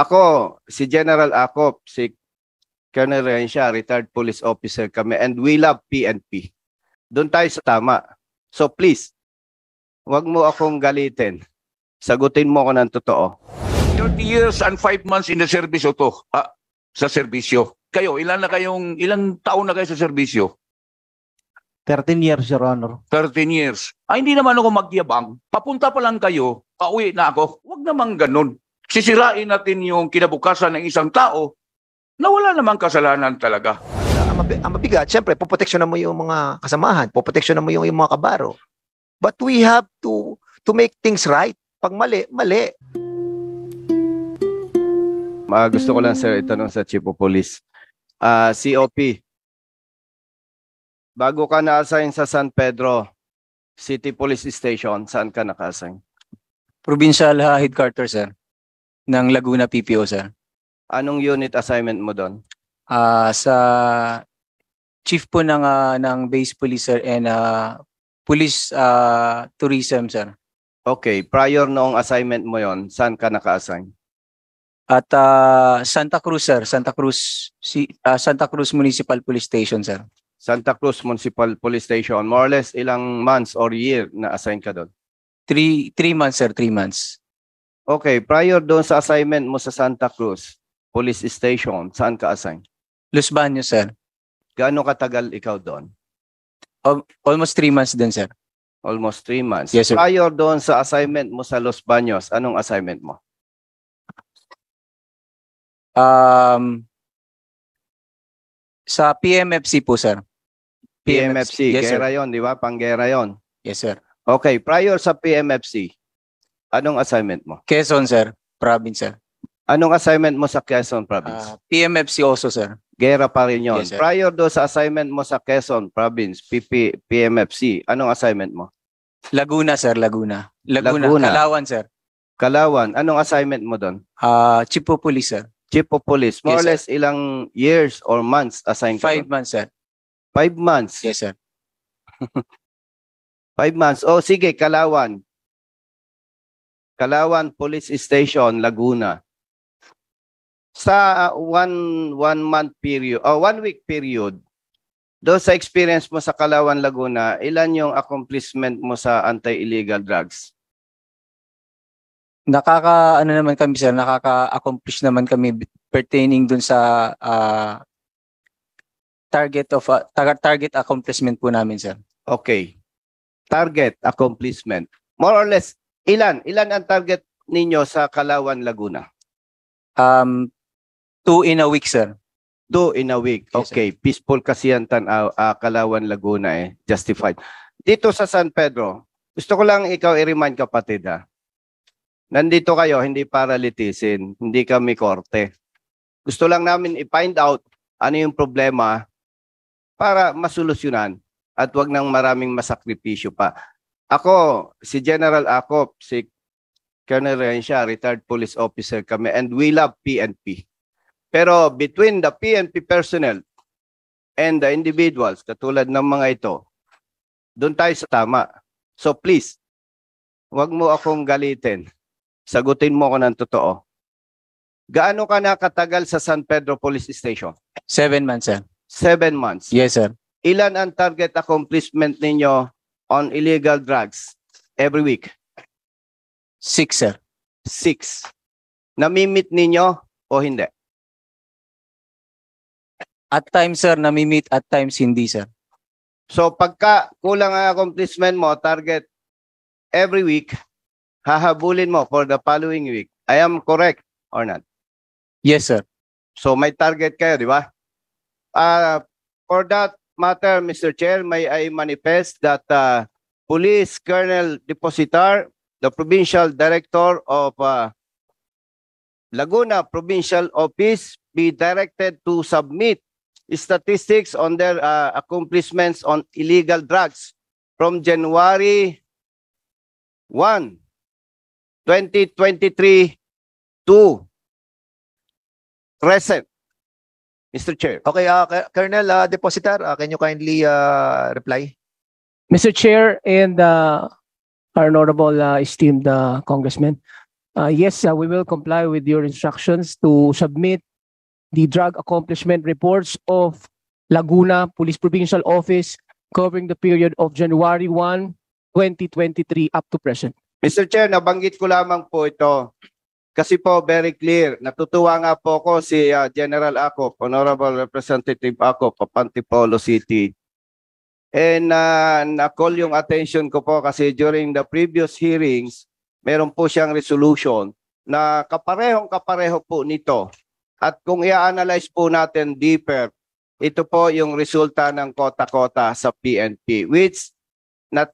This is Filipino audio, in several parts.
Ako, si General Acop, si Colonel Rencia, retired police officer kami, and we love PNP. Doon tayo sa tama. So please, wag mo akong galitin. Sagutin mo ako ng totoo. 30 years and 5 months in the service o to, sa serbisyo. Kayo, ilang taon na kayo sa serbisyo? 13 years, Your Honor. 13 years. Hindi naman ako magyabang. Papunta pa lang kayo, pauwi na ako. Huwag naman ganun. Sisirain natin yung kinabukasan ng isang tao na wala namang kasalanan talaga. Ang mabigat, siyempre, poproteksyonan mo yung mga kasamahan, poproteksyonan mo yung mga kabaro. But we have to make things right. Pag mali, mali. Gusto ko lang, sir, itanong sa Chief of Police. COP, bago ka na-assign sa San Pedro City Police Station, saan ka naka-assign? Provincial Headquarters, sir. Ng Laguna PPO, sir. Anong unit assignment mo doon? Sa chief po ng base police, sir, and police tourism, sir. Okay, prior noong assignment mo yon, saan ka naka-assign? At Santa Cruz, sir. Santa Cruz Municipal Police Station, sir. Santa Cruz Municipal Police Station. More or less, ilang months or year na assign ka doon? 3 months, sir. 3 months. Okay, prior doon sa assignment mo sa Santa Cruz Police Station, saan ka assign? Los Baños, sir. Gaano katagal ikaw doon? Almost 3 months din, sir. Almost 3 months. Yes, sir. Prior doon sa assignment mo sa Los Baños, anong assignment mo? Sa PMFC po, sir. PMFC, Yes, sir. gera yon, di ba? Panggera yon. Yes, sir. Okay, prior sa PMFC, anong assignment mo? Quezon, sir. Province, sir. Anong assignment mo sa Quezon Province? PMFC also, sir. Gera pa rin yun. Yes, sir. Prior doon sa assignment mo sa Quezon Province, PMFC, anong assignment mo? Laguna, sir. Laguna. Laguna. Kalawan, sir. Kalawan, anong assignment mo doon? Chief of Police, sir. Chief of Police. More Yes, or less, ilang years or months assigned ka 5 doon? months, sir. 5 months. Yes, sir. 5 months. Oh, sige, Kalawan. Kalawan Police Station, Laguna. Sa 1 month period, 1 week period, doon sa experience mo sa Kalawan, Laguna, ilan yung accomplishment mo sa anti-illegal drugs? Nakaka-accomplish naman kami pertaining dun sa target accomplishment po namin, sir. Okay. Target accomplishment. More or less, ilan ang target ninyo sa Kalawan, Laguna? 2 in a week, sir. 2 in a week. Yes, Okay. Peaceful kasi yan, Kalawan, Laguna eh. Justified. Dito sa San Pedro, gusto ko lang ikaw i-remind, kapatid, ha. Nandito kayo, hindi para litisin. Hindi kami korte. Gusto lang namin i-find out ano yung problema para masolusyonan at wag nang maraming masakripisyo pa. Ako, si General Acop, si Colonel Rencia, retired police officer kami, and we love PNP. Pero between the PNP personnel and the individuals, katulad ng mga ito, doon tayo sa tama. So please, wag mo akong galitin. Sagutin mo ako ng totoo. Gaano ka na katagal sa San Pedro Police Station? 7 months, sir. 7 months. Yes, sir. Ilan ang target accomplishment ninyo on illegal drugs every week? 6, sir. 6. Namimit ninyo o hindi? At times, sir, nami-meet. At times, hindi, sir. So pagka kulang ang accomplishment mo, target every week, hahabulin mo for the following week. I am correct or not? Yes, sir. So may target kayo, di ba? For that matter, Mr. Chair, may I manifest that Police Colonel Depositar, the Provincial Director of Laguna Provincial Office, be directed to submit statistics on their accomplishments on illegal drugs from January 1, 2023 to present. Mr. Chair. Okay, Colonel Depositar, can you kindly reply? Mr. Chair and our honorable esteemed congressman, Yes, we will comply with your instructions to submit the drug accomplishment reports of Laguna Police Provincial Office covering the period of January 1, 2023 up to present. Mr. Chair, nabanggit ko lamang po ito. Kasi po, very clear. Natutuwa nga po ko si General Acop, Honorable Representative Acop of Antipolo City. And na-call yung attention ko po kasi during the previous hearings, meron po siyang resolution na kapareho po nito. At kung i-analyze po natin deeper, ito po yung resulta ng kota-kota sa PNP, which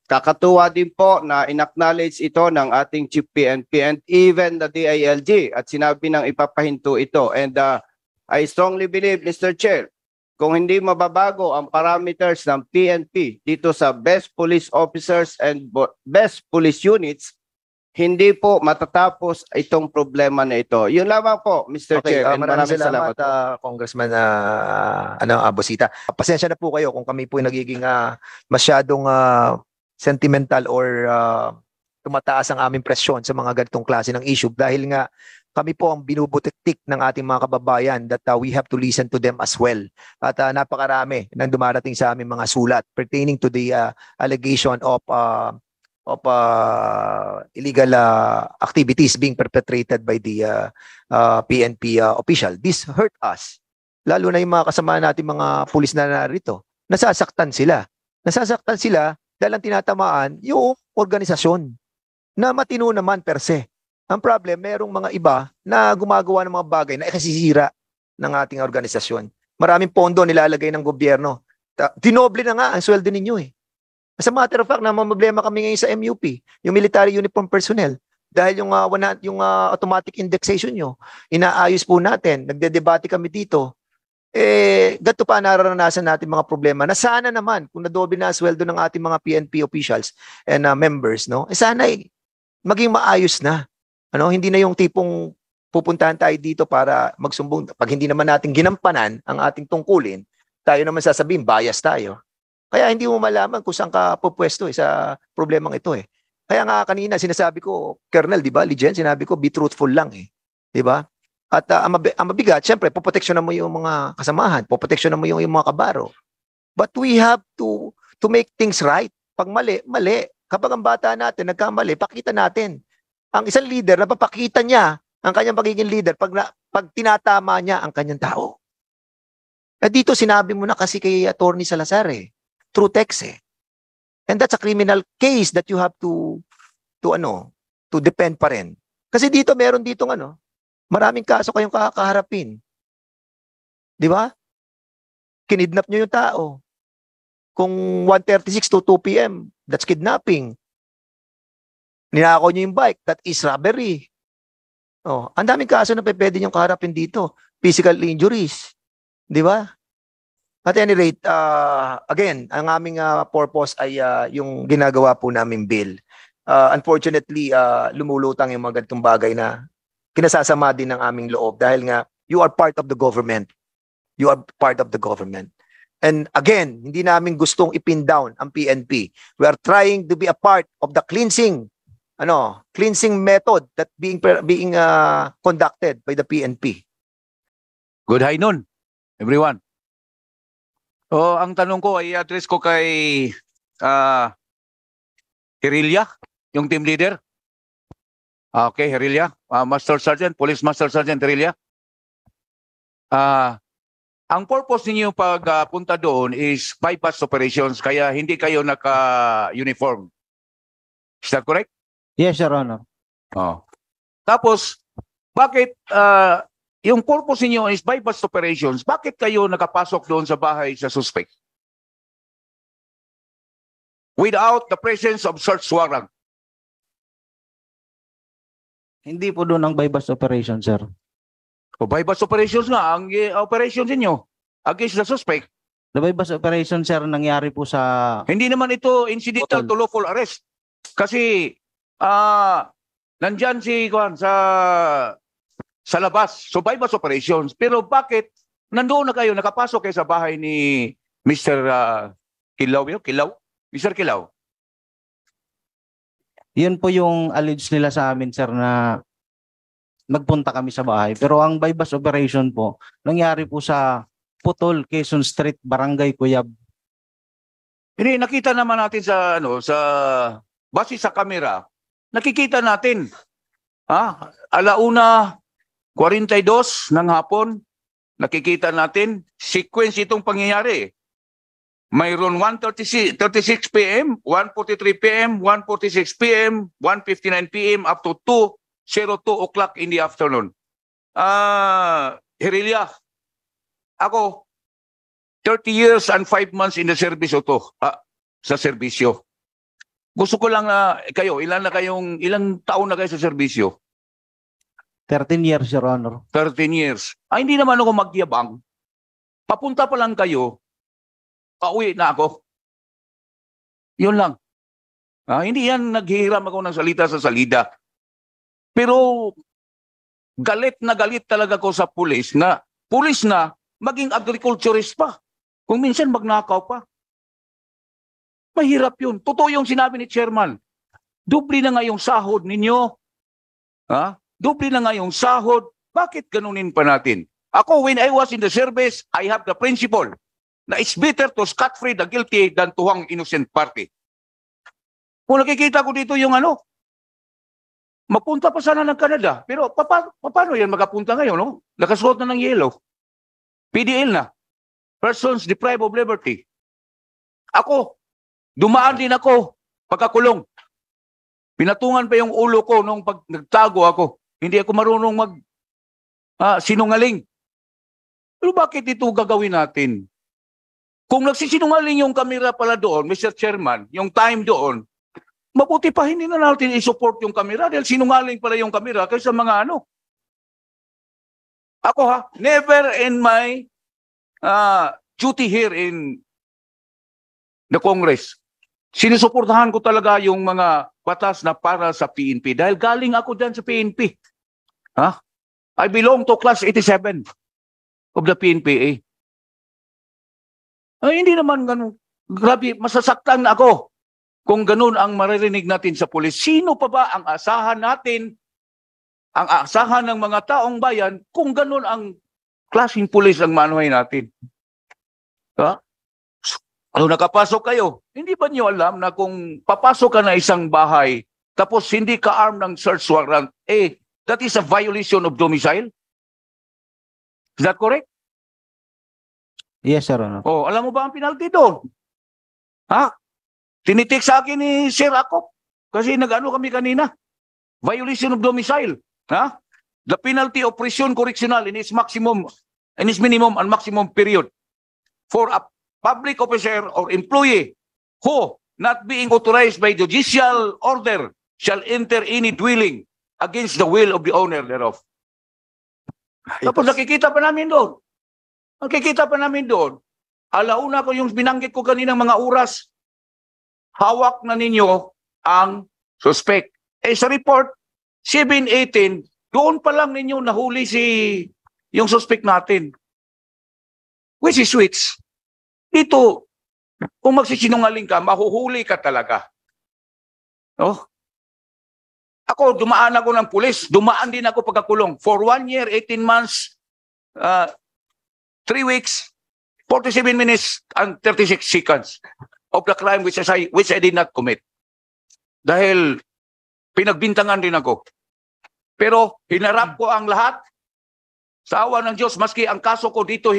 kakatuwa din po na in-acknowledge ito ng ating Chief PNP and even the DILG at sinabi ng ipapahinto ito. And I strongly believe, Mr. Chair, kung hindi mababago ang parameters ng PNP dito sa best police officers and best police units, hindi po matatapos itong problema na ito. Yun lamang po, Mr. Okay, Chair. And maraming salamat, po. Congressman Bosita. Pasensya na po kayo kung kami po nagiging masyadong sentimental or tumataas ang aming presyon sa mga ganitong klase ng issue dahil nga kami po ang binubutiktik ng ating mga kababayan that we have to listen to them as well. At napakarami nang dumarating sa aming mga sulat pertaining to the allegation of illegal activities being perpetrated by the PNP official. This hurt us. Lalo na yung mga kasama natin mga pulis na narito. Nasasaktan sila. Nasasaktan sila dahil ang tinatamaan yung organisasyon na matino naman per se. Ang problem, merong mga iba na gumagawa ng mga bagay na ikasisira ng ating organisasyon. Maraming pondo nilalagay ng gobyerno. Dinoble na nga ang sweldo ninyo eh. As a matter of fact, namamblema kami ngayon sa MUP, yung military uniform personnel. Dahil yung automatic indexation nyo, inaayos po natin, nagdedebate kami dito. Gato pa nararanasan natin mga problema na sana naman kung nadoble na ang sweldo ng ating mga PNP officials and members, no? Sana maging maayos na. Hindi na yung tipong pupuntahan tayo dito para magsumbong. Pag hindi naman natin ginampanan ang ating tungkulin, tayo naman sasabihin, bias tayo. Kaya hindi mo malaman kung saan ka pupwesto sa problemang ito eh. Kaya nga kanina sinasabi ko, Colonel, di ba, Lijen, sinabi ko, be truthful lang eh. Di ba? At ang mabigat, syempre, poproteksyonan mo yung mga kasamahan, poproteksyonan mo yung mga kabaro. But we have to make things right. Pag mali, mali. Kapag ang bata natin nagkamali, pakita natin. Ang isang leader, napapakita niya ang kanyang pagiging leader pag tinatama niya ang kanyang tao. At dito sinabi mo na kasi kay Attorney Salazar eh, through text eh. And that's a criminal case that you have to defend pa rin. Kasi dito meron ditong maraming kaso kayong kakaharapin. Di ba? Kinidnap niyo yung tao. Kung 1:36 to 2 p.m., that's kidnapping. Ninakaw niyo yung bike, that is robbery. Ang daming kaso na pwede niyong kaharapin dito. Physical injuries. Di ba? At any rate, again, ang aming purpose ay yung ginagawa po namin bill. Unfortunately, lumulutang yung mga ganitong bagay na kinasasama din ng aming loob dahil nga you are part of the government. You are part of the government. And again, hindi namin gustong ipin down ang PNP. We are trying to be a part of the cleansing method that being conducted by the PNP. Good high noon, everyone. Ang tanong ko ay address ko kay Herelia, yung team leader. Okay, Herelia, Master Sergeant, Police Master Sergeant Herelia. Ang purpose ninyo pagpunta doon is bypass operations, kaya hindi kayo naka-uniform. Is that correct? Yes, Your Honor. Tapos, bakit yung purpose niyo is bypass operations, bakit kayo nakapasok doon sa bahay sa suspect? Without the presence of search warrant. Hindi po doon ang bypass operation, sir. O bypass operations nga, ang operations niyo against the suspect. The bypass operation, sir, nangyari po sa... Hindi naman ito incidental to lawful arrest. Kasi nandyan si Juan sa labas. So bypass operations. Pero bakit nandoon na kayo, nakapasok kayo sa bahay ni Mr. Kilaw? Mr. Kilaw? Yun po yung allege nila sa amin, sir, na nagpunta kami sa bahay. Pero ang bypass operation po, nangyari po sa Putol, Quezon Street, Barangay Cuyab. Hindi, nakita naman natin sa base sa kamera, nakikita natin, alauna 42 ng hapon, nakikita natin, sequence itong pangyayari. Mayroon 1:36 p.m., 1:43 p.m., 1:46 p.m., 1:59 p.m. up to 2:02 o'clock in the afternoon. Hirilya, ako, 30 years and 5 months in the service sa serbisyo. Gusto ko lang kayo, ilang taon na kayo sa serbisyo? 13 years, Your Honor. 13 years. Hindi naman ako magyabang. Papunta pa lang kayo, pauwi na ako. Yun lang. Hindi yan naghihiram ako ng salita sa salida. Pero galit talaga ko sa pulis na maging agriculturist pa. Kung minsan magnakaw pa. Mahirap yun. Totoo yung sinabi ni Chairman. Doble na nga yung sahod ninyo. Doble na nga yung sahod. Bakit ganunin pa natin? Ako, when I was in the service, I have the principle na it's better to scot-free the guilty than to hang innocent party. Kung nakikita ko dito yung magpunta pa sana ng Canada. Pero paano yan magapunta ngayon? No? Nakasuot na ng yellow. PDL na. Persons deprived of liberty. Ako, dumaan din ako pagkakulong. Pinatungan pa yung ulo ko nung pag nagtago ako. Hindi ako marunong sinungaling. Pero bakit ito gagawin natin? Kung nagsisinungaling yung kamera pala doon, Mr. Chairman, yung time doon, mabuti pa hindi na natin i-support yung kamera dahil sinungaling pala yung kamera kaysa mga Ako never in my duty here in the Congress, sinusuportahan ko talaga yung mga batas na para sa PNP dahil galing ako dyan sa PNP. I belong to class 87 of the PNPA. Hindi naman ganun. Grabe, masasaktan na ako kung ganun ang maririnig natin sa pulis. Sino pa ba ang asahan natin, ang asahan ng mga taong bayan kung ganun ang klaseng pulis ang manuhay natin? Kung nakapasok kayo, hindi ba niyo alam na kung papasok ka na isang bahay tapos hindi ka armed ng search warrant, that is a violation of domicile? Is that correct? Yes, Your Honor. Alam mo ba ang penalty doon? Tinitik sa akin ni Sir Akop kasi nag-ano kami kanina. Violation of domicile. The penalty of prison correctional in its minimum and maximum period for a public officer or employee who, not being authorized by judicial order, shall enter any dwelling against the will of the owner thereof. Tapos nakikita pa namin doon. Alauna ko yung binanggit ko kaninang mga oras. Hawak na ninyo ang suspect. Sa report, 7-18, doon pa lang ninyo nahuli yung suspect natin. Which is which? Dito, kung magsisinungaling ka, mahuhuli ka talaga. Ako, dumaan ako ng pulis. Dumaan din ako pagkakulong. For 1 year, 18 months, 3 weeks, 47 minutes, and 36 seconds of the crime which I did not commit. Dahil pinagbintangan din ako. Pero hinarap ko ang lahat. Sa awa ng Diyos, maski ang kaso ko dito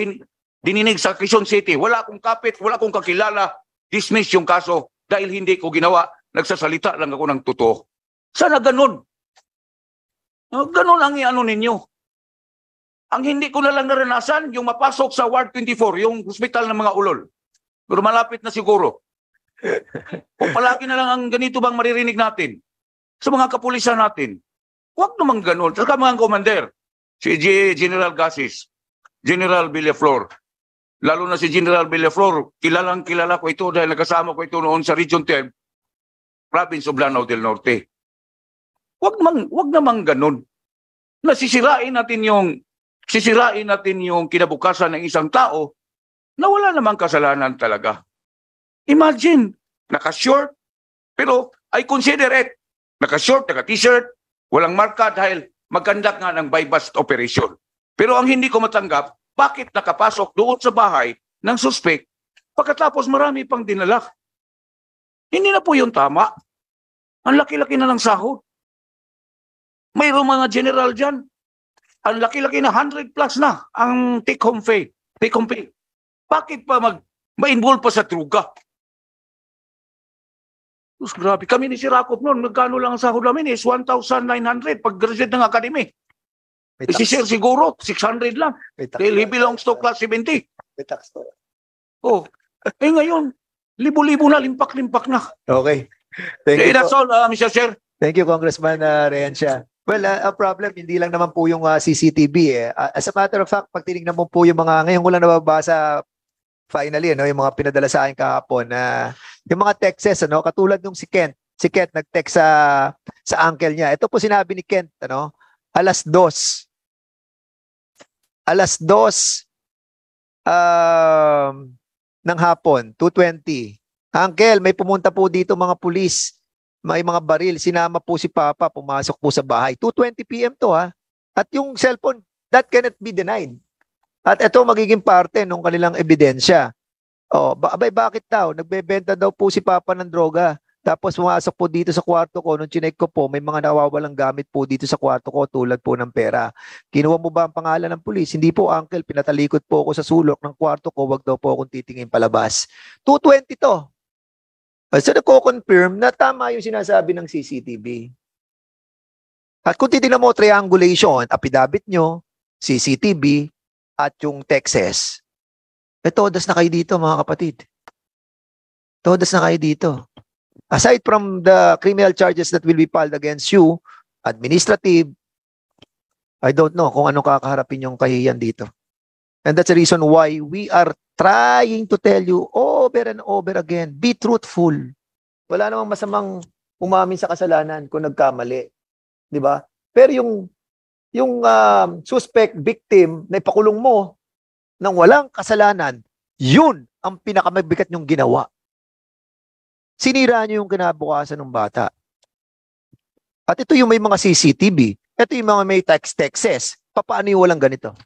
dininig sa Quezon City, wala akong kapit, wala akong kakilala, dismiss yung kaso dahil hindi ko ginawa. Nagsasalita lang ako ng totoo. Sana ganun. Ganun ang ninyo. Ang hindi ko na lang naranasan, yung mapasok sa Ward 24, yung hospital ng mga ulol. Pero malapit na siguro. O palagi na lang ang ganito bang maririnig natin sa mga kapulisan natin. Huwag naman ganun. Saka mga commander, si General Gasis, General Villaflor, lalo na si General Villaflor, kilalang kilala ko ito dahil nagkasama ko ito noon sa Region 10, Province of Lanao del Norte. Huwag naman ganun. Sisirain natin yung kinabukasan ng isang tao na wala namang kasalanan talaga. Imagine, naka-short, pero I consider it. Naka-short, naka-t-shirt, walang marka dahil mag-conduct nga ng buy-bust operation. Pero ang hindi ko matanggap, bakit nakapasok doon sa bahay ng suspect pagkatapos marami pang dinala? Hindi na po yung tama. Ang laki-laki na ng sahod. Mayroong mga general dyan. Ang laki-laki na 100 plus na ang take-home pay. Take-home pay. Bakit pa ma-involve pa sa druga? Diyos, grabe. Kami ni Sirakop noon, nagkano lang ang sahod namin is 1,900 pag graduate ng academy. May Si tax, Sir siguro, 600 lang. may tax, Dahil he belongs to class 70. may tax to. Oh. Eh ngayon, libo-libo na, limpak-limpak na. Okay. Thank you, That's po. all, Mr. Chair. Thank you, Congressman Rehencia. Well, ang problem, hindi lang naman po yung CCTV eh. As a matter of fact, pag tinignan mo po yung mga, ngayon ko lang nababasa finally, ano, yung mga pinadala sa akin kahapon na yung mga texts, ano, katulad nung si Kent nag-text sa uncle niya. Ito po sinabi ni Kent, ano, alas 2 ng hapon, 2:20. Uncle, may pumunta po dito mga pulis. May mga baril. Sinama po si Papa. Pumasok po sa bahay. 2:20 p.m. to ha. At yung cellphone, that cannot be denied. At ito magiging parte ng kanilang ebidensya. Oh, bakit daw? Nagbebenta daw po si Papa ng droga. Tapos pumasok po dito sa kwarto ko. Nung chinek ko po, may mga nawawalang gamit po dito sa kwarto ko tulad po ng pera. Kinuha mo ba ang pangalan ng pulis? Hindi po, uncle. Pinatalikod po ako sa sulok ng kwarto ko. Wag daw po akong titingin palabas. 2:20 to. So nagko-confirm na tama yung sinasabi ng CCTV. At kung titignan mo triangulation, affidavit nyo, CCTV, at yung Texas, todas na kayo dito mga kapatid. Todas na kayo dito. Aside from the criminal charges that will be filed against you, administrative, I don't know kung anong kakaharapin yung kahihiyan dito. And that's the reason why we are trying to tell you over and over again, be truthful. Wala namang masamang umamin sa kasalanan kung nagkamali. Di ba? Pero yung suspect, victim, na ipakulong mo ng walang kasalanan, yun ang pinakamabigat niyong ginawa. Sinira niyo yung kinabukasan ng bata. At ito yung may mga CCTV. Ito yung mga may texts. Papaano yung walang ganito?